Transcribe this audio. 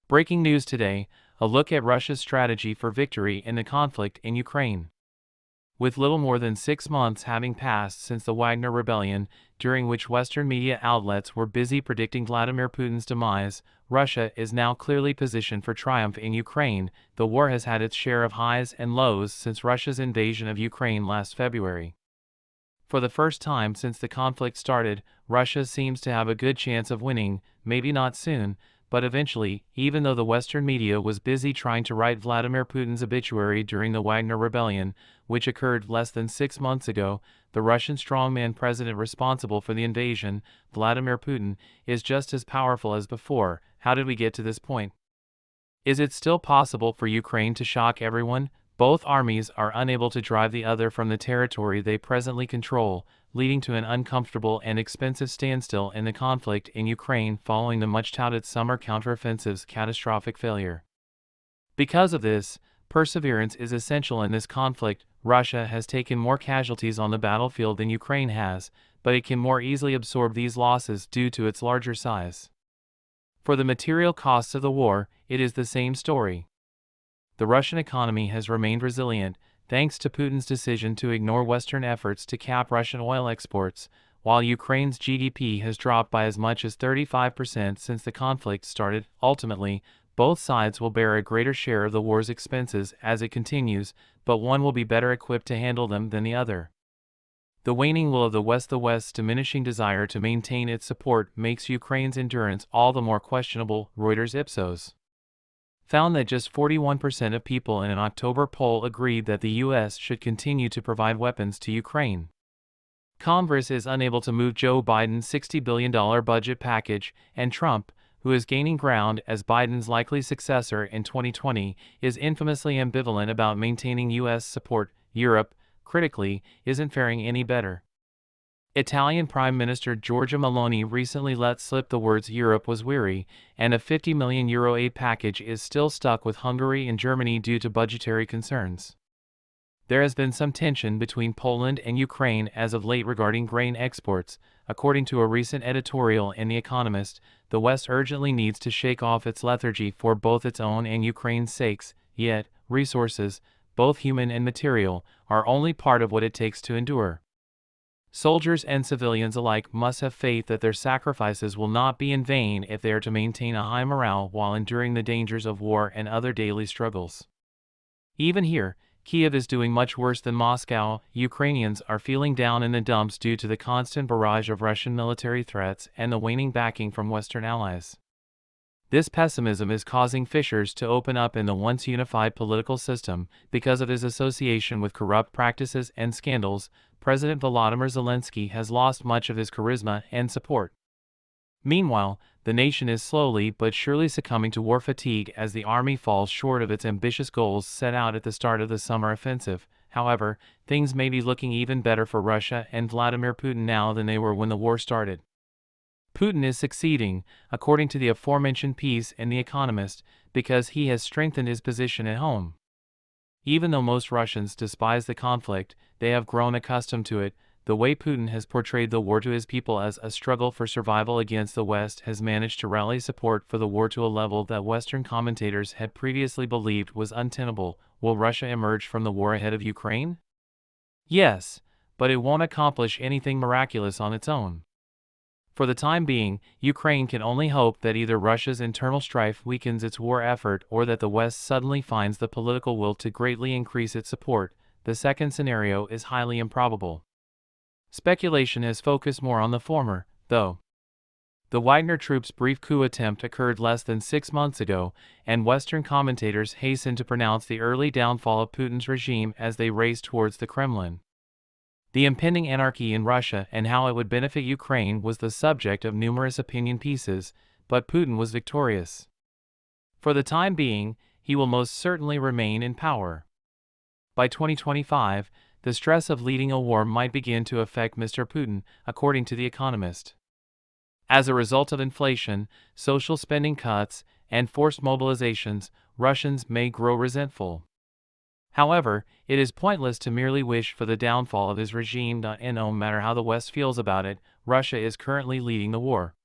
Breaking news today, a look at Russia's strategy for victory in the conflict in Ukraine. With little more than 6 months having passed since the Wagner Rebellion, during which Western media outlets were busy predicting Vladimir Putin's demise, Russia is now clearly positioned for triumph in Ukraine. The war has had its share of highs and lows since Russia's invasion of Ukraine last February. For the first time since the conflict started, Russia seems to have a good chance of winning, maybe not soon, but eventually, even though the Western media was busy trying to write Vladimir Putin's obituary during the Wagner Rebellion, which occurred less than 6 months ago. The Russian strongman president responsible for the invasion, Vladimir Putin, is just as powerful as before. How did we get to this point? Is it still possible for Ukraine to shock everyone? Both armies are unable to drive the other from the territory they presently control, leading to an uncomfortable and expensive standstill in the conflict in Ukraine following the much-touted summer counteroffensive's catastrophic failure. Because of this, perseverance is essential in this conflict. Russia has taken more casualties on the battlefield than Ukraine has, but it can more easily absorb these losses due to its larger size. For the material costs of the war, it is the same story. The Russian economy has remained resilient, thanks to Putin's decision to ignore Western efforts to cap Russian oil exports, while Ukraine's GDP has dropped by as much as 35% since the conflict started. Ultimately, both sides will bear a greater share of the war's expenses as it continues, but one will be better equipped to handle them than the other. The waning will of the West's diminishing desire to maintain its support makes Ukraine's endurance all the more questionable. Reuters Ipsos found that just 41% of people in an October poll agreed that the U.S. should continue to provide weapons to Ukraine. Congress is unable to move Joe Biden's $60 billion budget package, and Trump, who is gaining ground as Biden's likely successor in 2020, is infamously ambivalent about maintaining U.S. support. Europe, critically, isn't faring any better. Italian Prime Minister Giorgia Meloni recently let slip the words Europe was weary, and a €50 million aid package is still stuck with Hungary and Germany due to budgetary concerns. There has been some tension between Poland and Ukraine as of late regarding grain exports. According to a recent editorial in The Economist, the West urgently needs to shake off its lethargy for both its own and Ukraine's sakes, yet, resources, both human and material, are only part of what it takes to endure. Soldiers and civilians alike must have faith that their sacrifices will not be in vain if they are to maintain a high morale while enduring the dangers of war and other daily struggles. Even here, Kiev is doing much worse than Moscow. Ukrainians are feeling down in the dumps due to the constant barrage of Russian military threats and the waning backing from Western allies. This pessimism is causing fissures to open up in the once unified political system because of his association with corrupt practices and scandals. President Volodymyr Zelensky has lost much of his charisma and support. Meanwhile, the nation is slowly but surely succumbing to war fatigue as the army falls short of its ambitious goals set out at the start of the summer offensive. However, things may be looking even better for Russia and Vladimir Putin now than they were when the war started. Putin is succeeding, according to the aforementioned piece in The Economist, because he has strengthened his position at home. Even though most Russians despise the conflict, they have grown accustomed to it. The way Putin has portrayed the war to his people as a struggle for survival against the West has managed to rally support for the war to a level that Western commentators had previously believed was untenable. Will Russia emerge from the war ahead of Ukraine? Yes, but it won't accomplish anything miraculous on its own. For the time being, Ukraine can only hope that either Russia's internal strife weakens its war effort or that the West suddenly finds the political will to greatly increase its support. The second scenario is highly improbable. Speculation has focused more on the former, though. The Wagner troops' brief coup attempt occurred less than 6 months ago, and Western commentators hasten to pronounce the early downfall of Putin's regime as they race towards the Kremlin. The impending anarchy in Russia and how it would benefit Ukraine was the subject of numerous opinion pieces, but Putin was victorious. For the time being, he will most certainly remain in power. By 2025, the stress of leading a war might begin to affect Mr. Putin, according to The Economist. As a result of inflation, social spending cuts, and forced mobilizations, Russians may grow resentful. However, it is pointless to merely wish for the downfall of his regime. No matter how the West feels about it, Russia is currently leading the war.